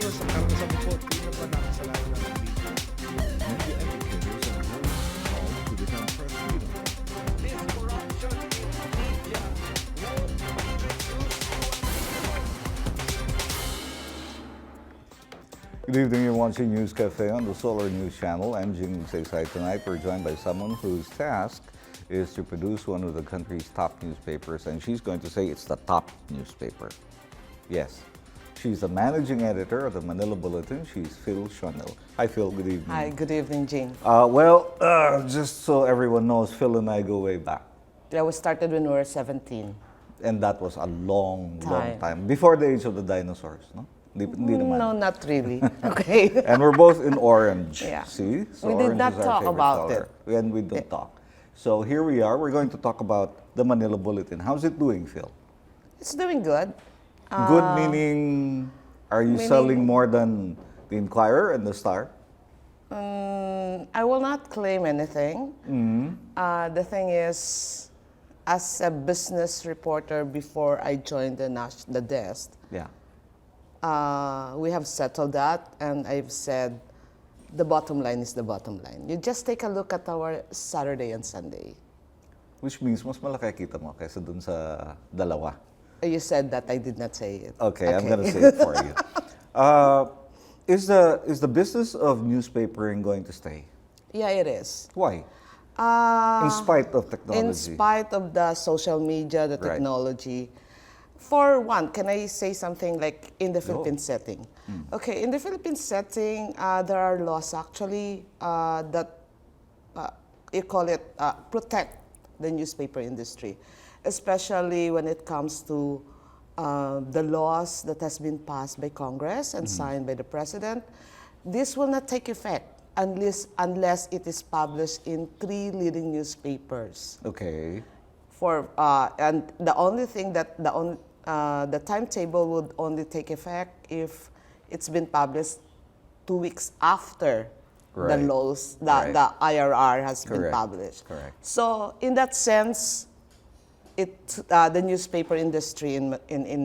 karanasan po, di na ba nakasalanan ng video? Media educators are warning call to defend press freedom. This corruption in media will be reduced to Good evening, you're watching News Cafe on the Solar News Channel. I'm Jing Saysay. Tonight we're joined by someone whose task is to produce one of the country's top newspapers, and she's going to say it's the top newspaper. Yes, she's the managing editor of the Manila Bulletin. She's Fil Sionil. Hi Phil, good evening. Hi, good evening, Jing. Just so everyone knows, Phil and I go way back. Yeah, we started when we were 17. And that was a long time. Before the age of the dinosaurs, no? Hindi naman. No, not really. Okay. And we're both in orange. Yeah. See? So We did orange not is our talk favorite about color. And we don't talk. So here we are. We're going to talk about the Manila Bulletin. How's it doing, Phil? It's doing good. Good meaning, are you selling more than the Inquirer and the Star? I will not claim anything. The thing is, as a business reporter before I joined the desk, Yeah. we have settled that, and I've said the bottom line is the bottom line. You just take a look at our Saturday and Sunday. Which means mas malaki kita mo kaysa dun sa dalawa. You said that, I did not say it. Okay. I'm going to say it for you. Is the business of newspapering going to stay? Yeah, it is. Why? In spite of technology. In spite of the social media, the Right. technology. For one, can I say something like in the Philippine setting? Okay, in the Philippine setting, there are laws actually that you call it protect the newspaper industry, especially when it comes to the laws that has been passed by Congress and signed by the President. This will not take effect unless it is published in 3 leading newspapers. Okay. And the only thing that the timetable would only take effect if it's been published 2 weeks after the Right. laws, Right. the IRR has been Correct. published. Correct. So in that sense, the newspaper industry in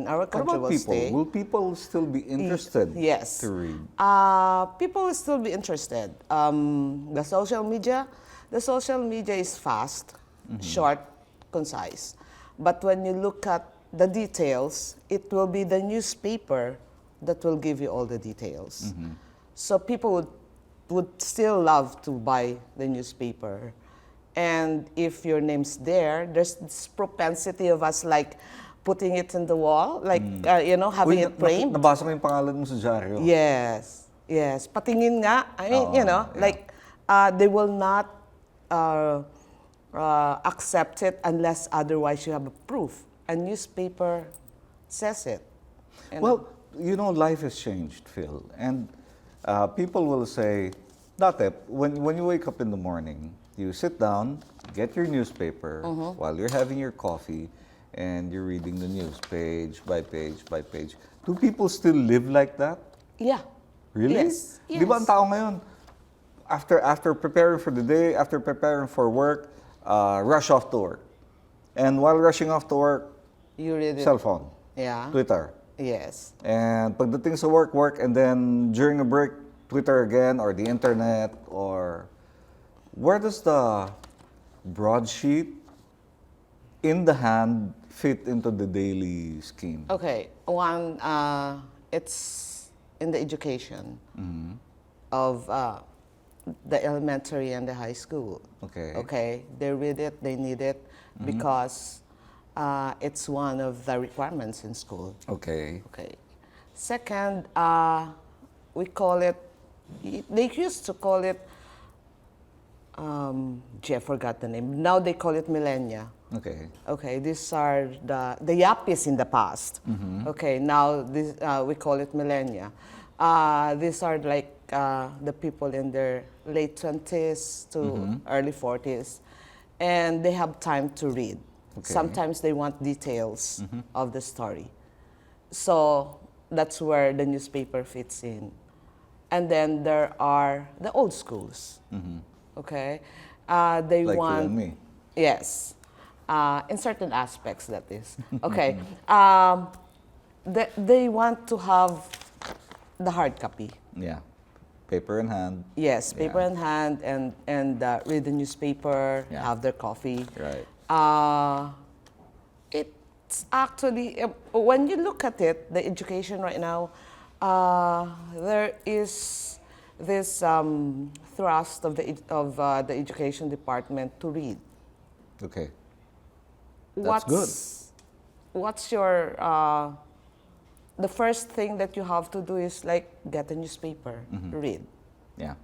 our What country about will people? stay. Will people still be interested Yes. to read? People will still be interested. The social media is fast, short, concise. But when you look at the details, it will be the newspaper that will give you all the details. So people would still love to buy the newspaper. And if your name's there, there's this propensity of us like putting it in the wall, like, having it framed. Nabasa ko yung pangalan mo sa dyaryo. Yes, yes. Patingin nga. I mean, they will not accept it unless otherwise you have a proof. A newspaper says it. Well, life has changed, Phil. And people will say, dati, when you wake up in the morning, you sit down, get your newspaper while you're having your coffee, and you're reading the news page by page by page. Do people still live like that? Yeah. Really? Yes. Di ba ang tao ngayon, after preparing for the day, after preparing for work, rush off to work. And while rushing off to work, You read it. cell phone, Yeah. Twitter. Yes. And pagdating sa work, and then during a break, Twitter again, or the internet, or where does the broadsheet in the hand fit into the daily scheme? Okay. One, it's in the education of the elementary and the high school. Okay. Okay. They read it, they need it, because it's one of the requirements in school. Okay. Okay. Second, we call it, they used to call it, I forgot the name. Now they call it millennia. Okay. Okay, these are the yappies in the past. Okay, now we call it millennia. These are like the people in their late 20s to early 40s, and they have time to read. Okay. Sometimes they want details of the story. So that's where the newspaper fits in. And then there are the old schools. Okay, they Like want you and me. Yes, in certain aspects, that is. Okay, they want to have the hard copy. Yeah. Paper in hand. Yes, paper Yeah. in hand and read the newspaper, Yeah. have their coffee. Right. It's actually, when you look at it, the education right now, there is this thrust of the education department to read. Okay. That's good. What's your the first thing that you have to do is like get a newspaper, read Yeah.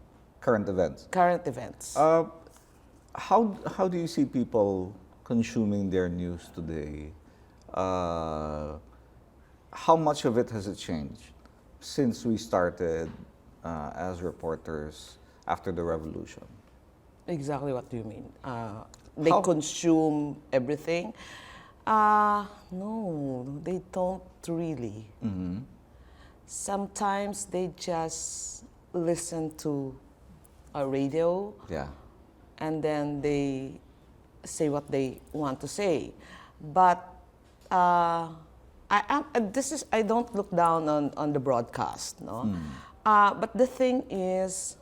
Current events. current events. How do you see people consuming their news today? How much of it has it changed since we started as reporters after the revolution? Exactly what do you mean? They How- consume everything. No, they don't really. Sometimes they just listen to a radio Yeah. and then they say what they want to say. But I don't look down on the broadcast, no. But the thing is,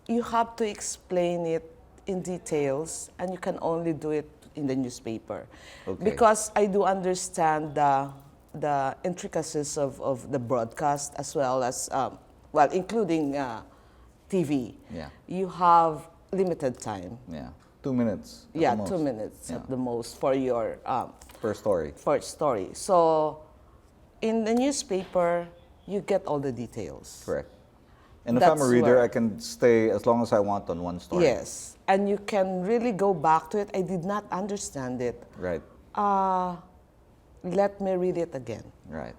you have to explain it in details, and you can only do it in the newspaper, Okay. because I do understand the intricacies of the broadcast as well as well, including TV. Yeah. You have limited time. Yeah. 2 minutes. At Yeah, the most. 2 minutes Yeah. at the most for your Per story. first story. So, in the newspaper, you get all the details. Correct. And if I'm a That's reader, where- I can stay as long as I want on one story. Yes, and you can really go back to it. I did not understand it. Right. Let me read it again. Right.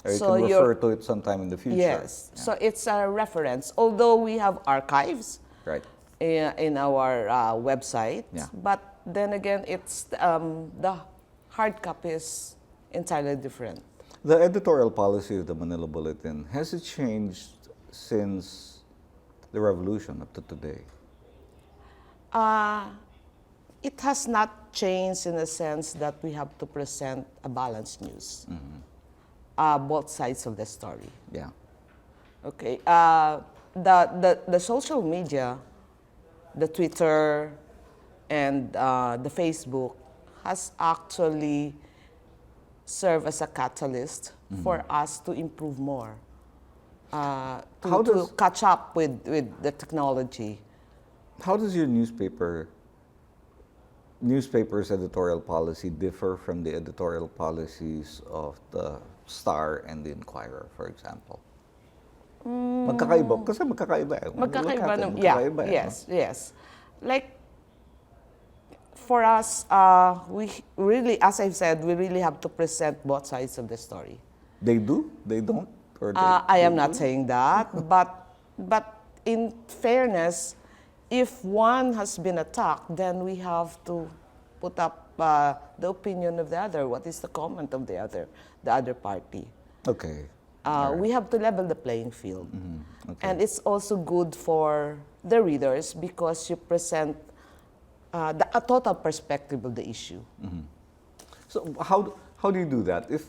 Or you So can you're- refer to it sometime in the future. Yes, Yeah. so it's a reference. Although we have archives Right. in our website, Yeah. but then again, it's the hard copy is entirely different. The editorial policy of the Manila Bulletin, has it changed since the revolution up to today? It has not changed in the sense that we have to present a balanced news, both sides of the story. Yeah. Okay. The social media, the Twitter, and the Facebook has actually served as a catalyst for us to improve more, How to does- catch up with the technology. How does your newspaper's editorial policy differ from the editorial policies of the Star and the Inquirer, for example? Magkakaiba? Kasi magkakaiba eh. Magkakaiba Look at it, naman. Yeah, magkakaiba eh, no? yes. Like, for us, we really, as I've said, we really have to present both sides of the story. They do? They don't? Or they, I am they not do? saying that, but in fairness, if one has been attacked, then we have to put up the opinion of the other. What is the comment of the other party? Okay. We have to level the playing field. Okay. And it's also good for the readers because you present a total perspective of the issue. So how do you do that? If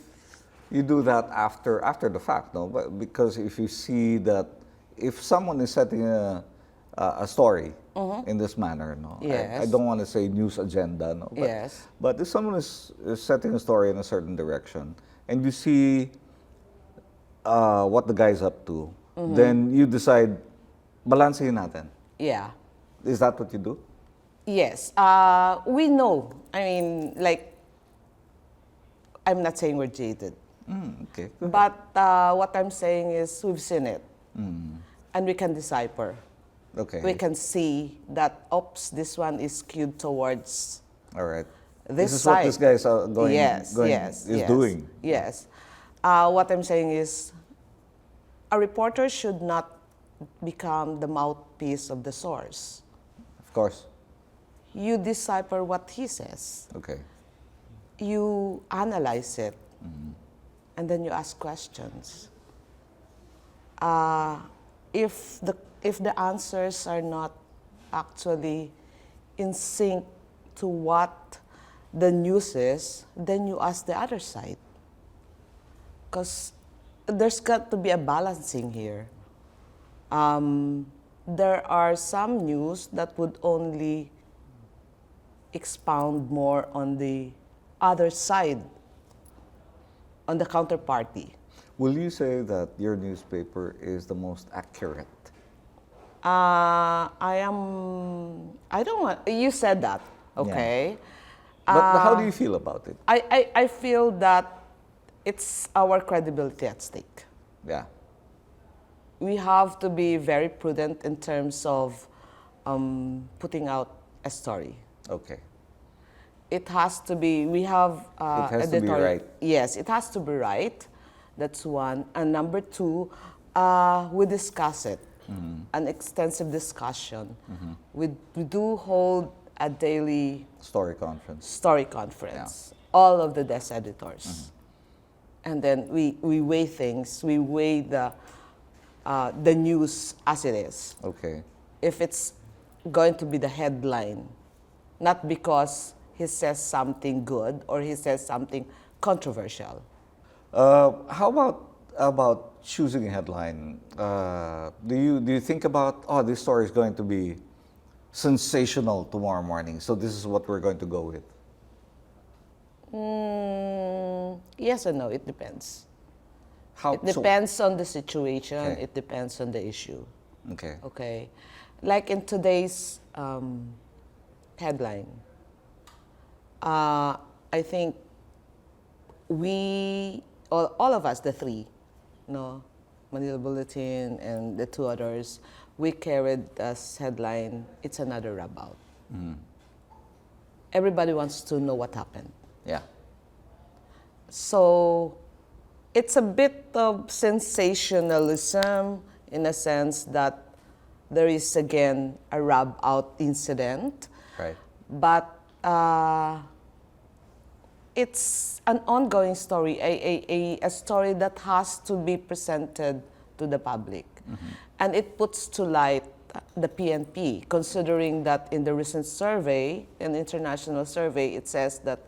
you do that after the fact, no? But because if you see that if someone is setting a story in this manner, no? I Yes. don't want to say news agenda, no? But, Yes. But if someone is setting a story in a certain direction and you see what the guy's up to, then you decide, balansehin natin. Yeah. Is that what you do? Yes. We know. I mean, like, I'm not saying we're jaded. Okay. But what I'm saying is we've seen it. And we can decipher. Okay. We can see that, oops, this one is skewed towards All right. this is side. what this guy is doing. Yes. What I'm saying is a reporter should not become the mouthpiece of the source. Of course. You decipher what he says. Okay. You analyze it, and then you ask questions. If the answers are not actually in sync to what the news is, then you ask the other side. Because there's got to be a balancing here. There are some news that would only expound more on the other side, on the counterparty. Will you say that your newspaper is the most accurate? I don't want, you said that, okay? But how do you feel about it? I feel that it's our credibility at stake. Yeah. We have to be very prudent in terms of putting out a story. Okay. It has to be, we have It has to be right. Yes, it has to be right. That's one. And number two, we discuss it, an extensive discussion. We do hold a daily Story conference. story conference, all of the desk editors. And then we weigh things, we weigh the news as it is. Okay. If it's going to be the headline, not because he says something good or he says something controversial. How about choosing a headline? Do you think about, oh, this story is going to be sensational tomorrow morning, so this is what we're going to go with? Yes or no, it depends. How It depends on the situation, Okay. it depends on the issue. Okay. Okay, like in today's headline, I think we, all of us, the three, Manila Bulletin and the two others, we carried as headline, "It's another rub-out." Everybody wants to know what happened. Yeah. So it's a bit of sensationalism in a sense that there is again a rub-out incident, Right. but it's an ongoing story, a story that has to be presented to the public. And it puts to light the PNP, considering that in the recent survey, an international survey, it says that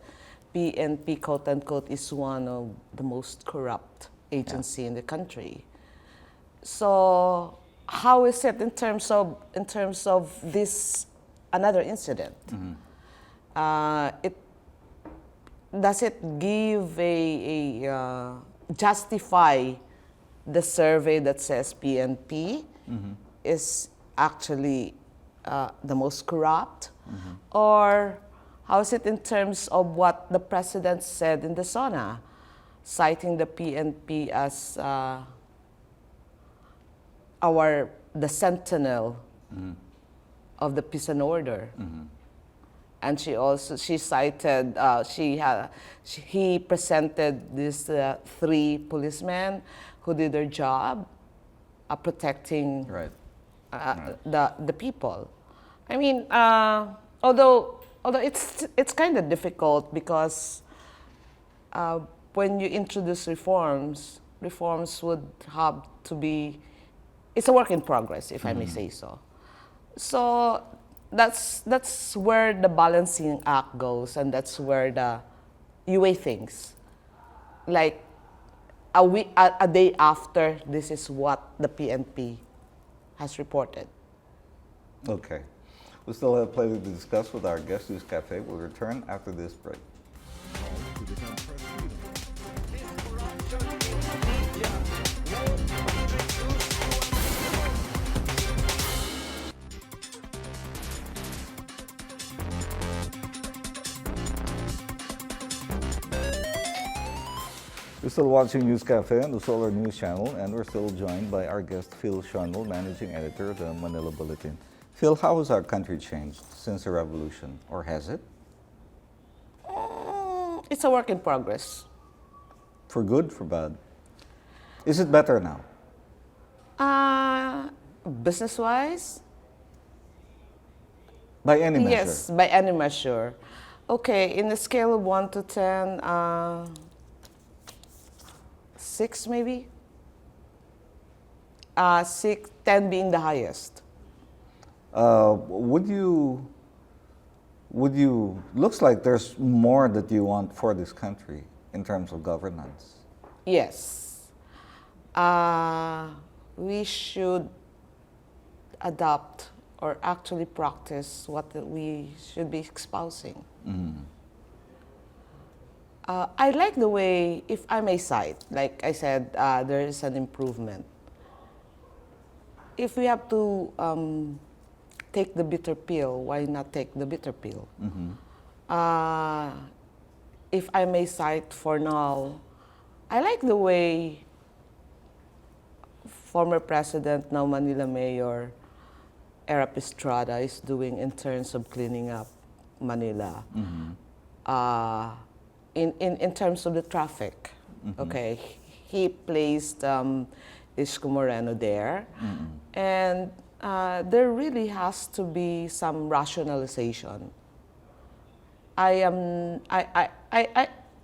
PNP, quote unquote, is one of the most corrupt agency in the country. So how is it in terms of this another incident? Does it give justify the survey that says PNP is actually the most corrupt? Or how is it in terms of what the president said in the SONA, citing the PNP as the sentinel of the peace and order? And she cited, he presented these three policemen who did their job protecting Right. the people. I mean, although it's kind of difficult because when you introduce reforms would have to be, it's a work in progress, if I may say so. So that's where the balancing act goes, and that's where you weigh things. Like a day after, this is what the PNP has reported. Okay. We still have plenty to discuss with our guest News Cafe. We'll return after this break. You're still watching News Cafe on the Solar News Channel, and we're still joined by our guest Fil Sionil, Managing Editor of the Manila Bulletin. Phil, how has our country changed since the revolution, or has it? It's a work in progress. For good, for bad? Is it better now? Business-wise? By any measure? Yes, by any measure. Okay, in a scale of 1 to 10, 6 maybe? 10 being the highest. Would you, looks like there's more that you want for this country in terms of governance. Yes. we should adopt or actually practice what we should be espousing. I like the way, if I may cite, like I said, there is an improvement. If we have to take the bitter pill, why not take the bitter pill? If I may cite for now, I like the way former President, now Manila Mayor, Erap Estrada is doing in terms of cleaning up Manila. In terms of the traffic, okay, he placed Isko Moreno there, and there really has to be some rationalization.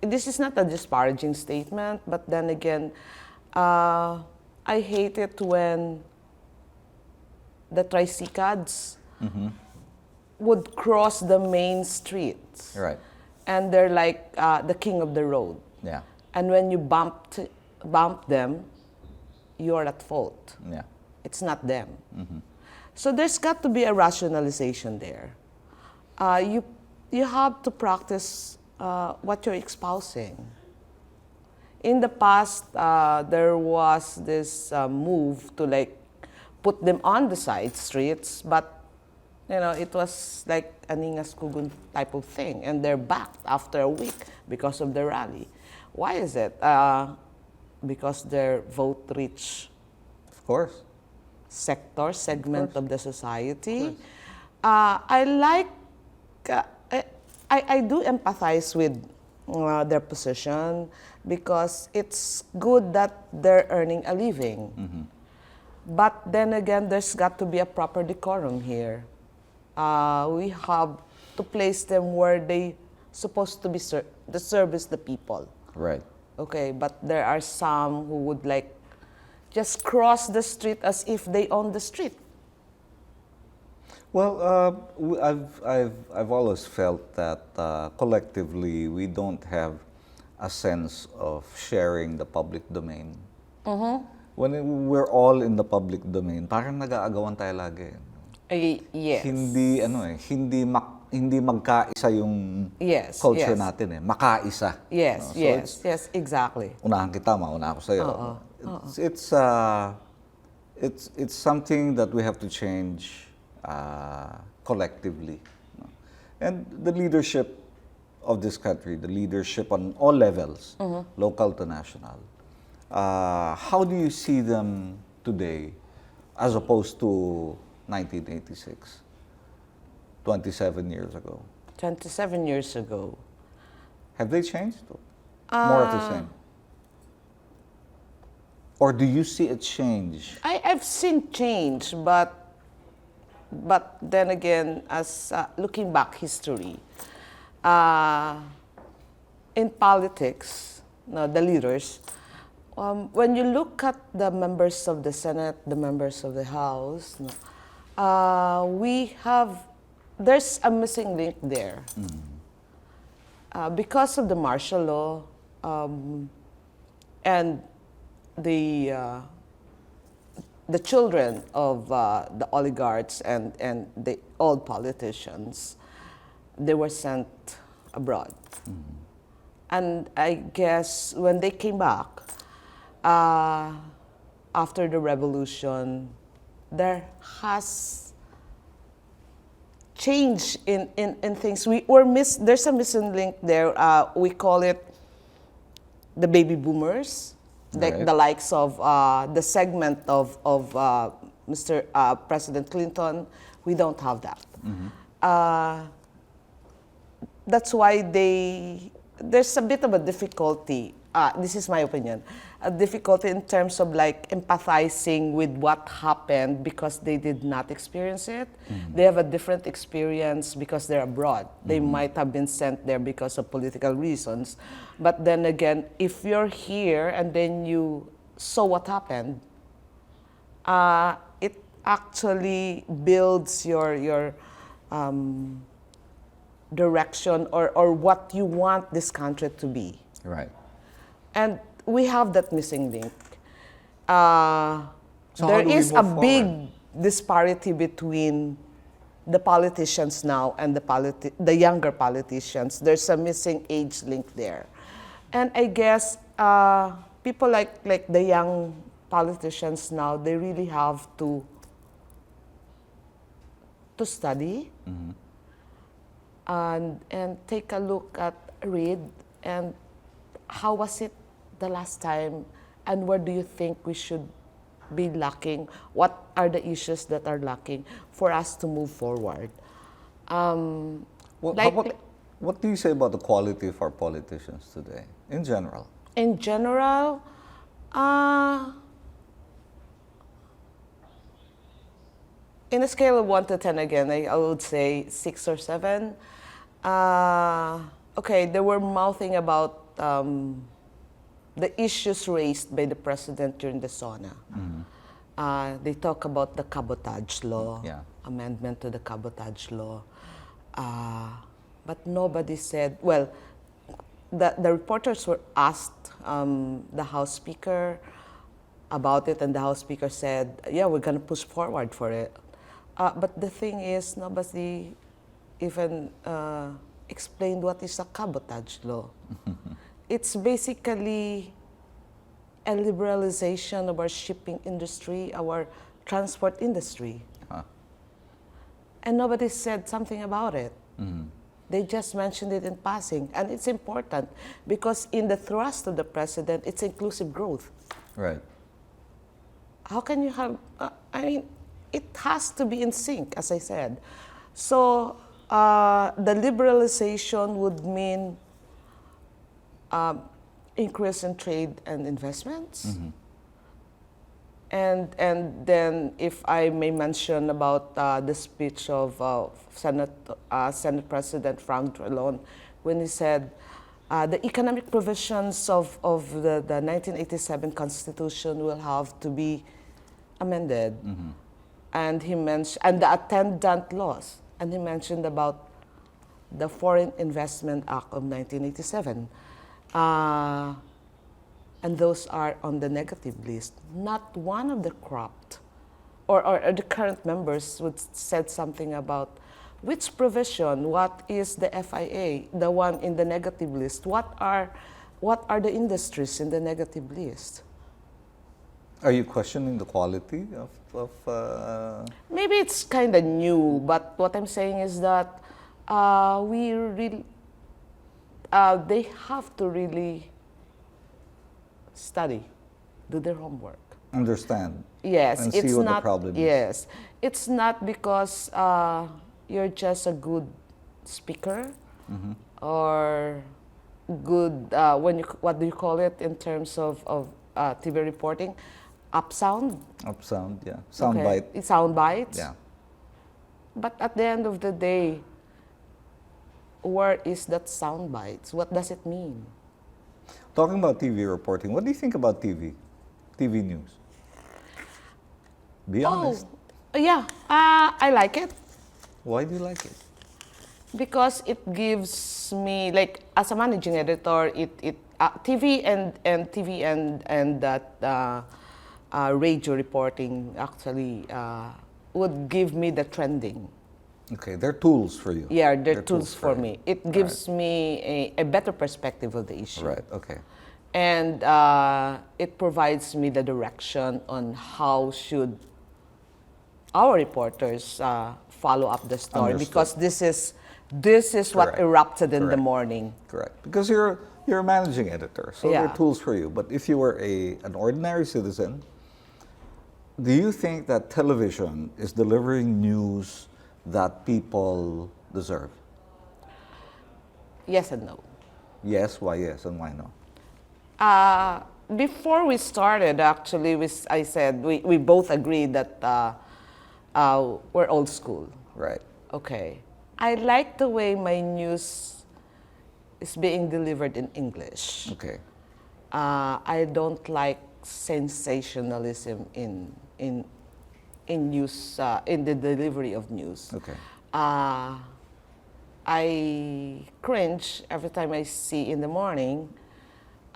This is not a disparaging statement, but then again, I hate it when the tricycles would cross the main streets. Right. And they're like the king of the road. Yeah. And when you bump them, you're at fault. Yeah. It's not them. So there's got to be a rationalization there. You have to practice what you're espousing. In the past, there was this move to like put them on the side streets, but it was like a Ningas Kugun type of thing, and they're back after a week because of the rally. Why is it? Because their vote reach Of course. segment of the society. I like, I do empathize with their position because it's good that they're earning a living. But then again, there's got to be a proper decorum here. We have to place them where they supposed to be to service the people. Right. Okay, but there are some who would like just cross the street as if they own the street. Well, I've always felt that collectively we don't have a sense of sharing the public domain. When we're all in the public domain, parang nag-aagawan tayo lagi. Yes. Hindi magkaisa yung Yes, culture yes. natin eh. Makaisa. Yes, So yes, exactly. unahan kita, mauna ako sa'yo. It's something that we have to change collectively. And the leadership of this country, the leadership on all levels, local to national, how do you see them today as opposed to 1986, 27 years ago? 27 years ago. Have they changed? More of the same? Or do you see a change? I've seen change, but then again, as looking back history, in politics, the leaders, when you look at the members of the Senate, the members of the House, there's a missing link there. Because of the martial law and the children of the oligarchs and the old politicians, they were sent abroad. And I guess when they came back, after the revolution, there has change in things. There's a missing link there. We call it the baby boomers, Right. the likes of the segment of Mr. President Clinton. We don't have that. That's why there's a bit of a difficulty. This is my opinion. A difficulty in terms of like empathizing with what happened because they did not experience it. They have a different experience because they're abroad. They might have been sent there because of political reasons. But then again, if you're here and then you saw what happened, it actually builds your direction or what you want this country to be. Right. And we have that missing link. So there how do we is a move big forward? disparity between the politicians now and the younger politicians. There's a missing age link there. And I guess people like the young politicians now, they really have to study and take a look at, read, and how was it the last time, and where do you think we should be lacking? What are the issues that are lacking for us to move forward? What do you say about the quality of our politicians today, in general? In general, in a scale of 1 to 10 again, I would say 6 or 7. Okay, they were mouthing about the issues raised by the president during the SONA. They talk about the cabotage law, Yeah. amendment to the cabotage law. But nobody said, well, the reporters were asked the House Speaker about it, and the House Speaker said, yeah, we're going to push forward for it. But the thing is, nobody even explained what is a cabotage law. It's basically a liberalization of our shipping industry, our transport industry. And nobody said something about it. They just mentioned it in passing. And it's important because in the thrust of the president, it's inclusive growth. Right. How can you have, I mean, it has to be in sync, as I said. So the liberalization would mean increase in trade and investments. And then, if I may mention about the speech of Senate President Frank Drilon, when he said the economic provisions of the 1987 Constitution will have to be amended. And he mentioned, and the attendant laws, and he mentioned about the Foreign Investment Act of 1987. And those are on the negative list. Not one of the cropped or the current members would said something about which provision, what is the FIA, the one in the negative list, what are the industries in the negative list. Are you questioning the quality of Maybe it's kind of new, but what I'm saying is that we really, they have to really study, do their homework. understand? Yes, And it's see what not. the problem is. Yes, it's not because you're just a good speaker or good. What do you call it in terms of TV reporting? Upsound. Upsound, yeah. Soundbite. It's sound bites. Yeah. But at the end of the day, where is that sound bites? What does it mean? Talking about TV reporting, what do you think about TV news? Be honest. Oh, yeah. I like it. Why do you like it? Because it gives me, like, as a managing editor, TV and that radio reporting actually would give me the trending. Okay, they're tools for you. Yeah, they're tools for you. me. It gives me a better perspective of the issue. Right, okay. And it provides me the direction on how should our reporters follow up the story. Understood. Because this is what Correct. erupted in the Correct. morning. Correct. Because you're a managing editor, so Yeah. they're tools for you. But if you were an ordinary citizen, do you think that television is delivering news that people deserve? Yes and no. Yes, why yes, and why no? Before we started, actually, I said we both agreed that we're old school. Right. Okay. I like the way my news is being delivered in English. Okay. I don't like sensationalism in news, in the delivery of news. Okay. I cringe every time I see in the morning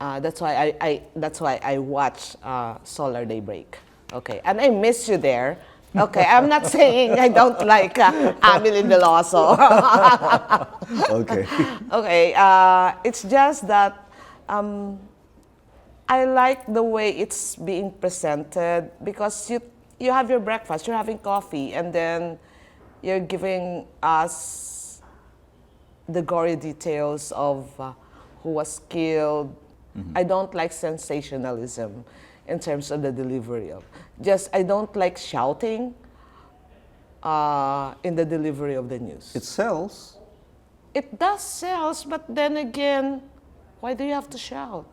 That's why I watch Solar Daybreak. Okay, and I miss you there. Okay, I'm not saying I don't like Amelie Veloso. Okay. Okay, it's just that I like the way it's being presented because you have your breakfast, you're having coffee, and then you're giving us the gory details of who was killed. I don't like sensationalism in terms of the delivery of. Just I don't like shouting in the delivery of the news. It sells. It does sells, but then again, why do you have to shout?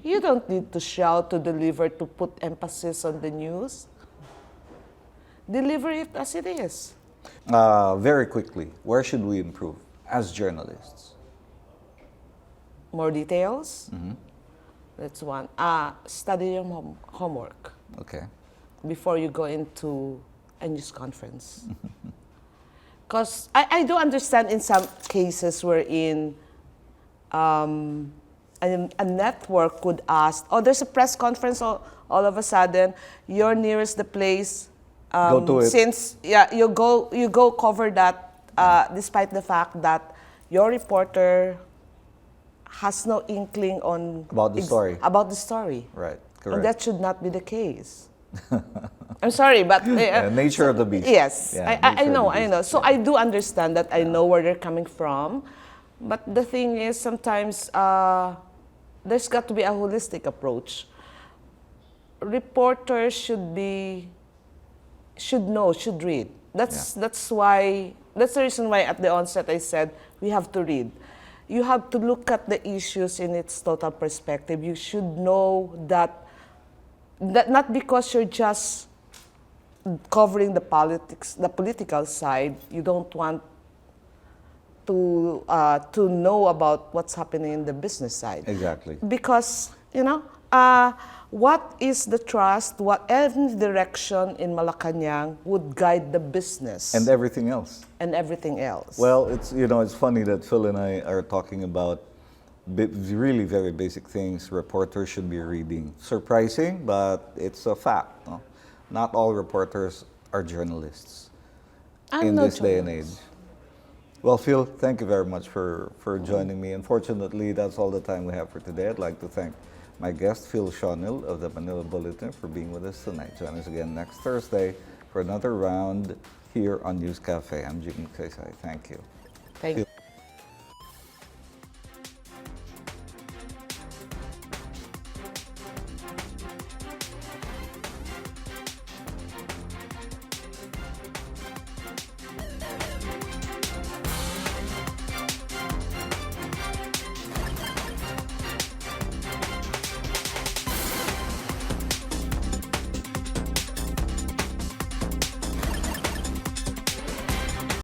You don't need to shout to deliver to put emphasis on the news. Deliver it as it is. Very quickly, where should we improve as journalists? More details. That's one. Study your homework Okay. before you go into a news conference. Because I do understand in some cases wherein a network could ask, oh, there's a press conference, all of a sudden, you're nearest the place. Go to it. Since you go cover that, despite the fact that your reporter has no inkling on About the story. About the story. Right. And Correct. that should not be the case. I'm sorry, but Nature of the beast. yes, Yeah, I nature of know, the beast. I know. So I do understand that. I know where they're coming from, but the thing is, sometimes there's got to be a holistic approach. Reporters should read. That's the reason why at the onset I said we have to read. You have to look at the issues in its total perspective. You should know that not because you're just covering the political side, you don't want to know about what's happening in the business side. Exactly. Because, what is the trust, what any direction in Malacanang would guide the business And everything else. and everything else. Well, it's funny that Phil and I are talking about really very basic things reporters should be reading. Surprising, but it's a fact. No? Not all reporters are journalists I'm in no this day and age. journalist. Well, Phil, thank you very much for joining me. Unfortunately, that's all the time we have for today. I'd like to thank my guest, Fil Sionil of the Manila Bulletin, for being with us tonight. Join us again next Thursday for another round here on News Cafe. I'm Jing Saysay. Thank you. Thank you.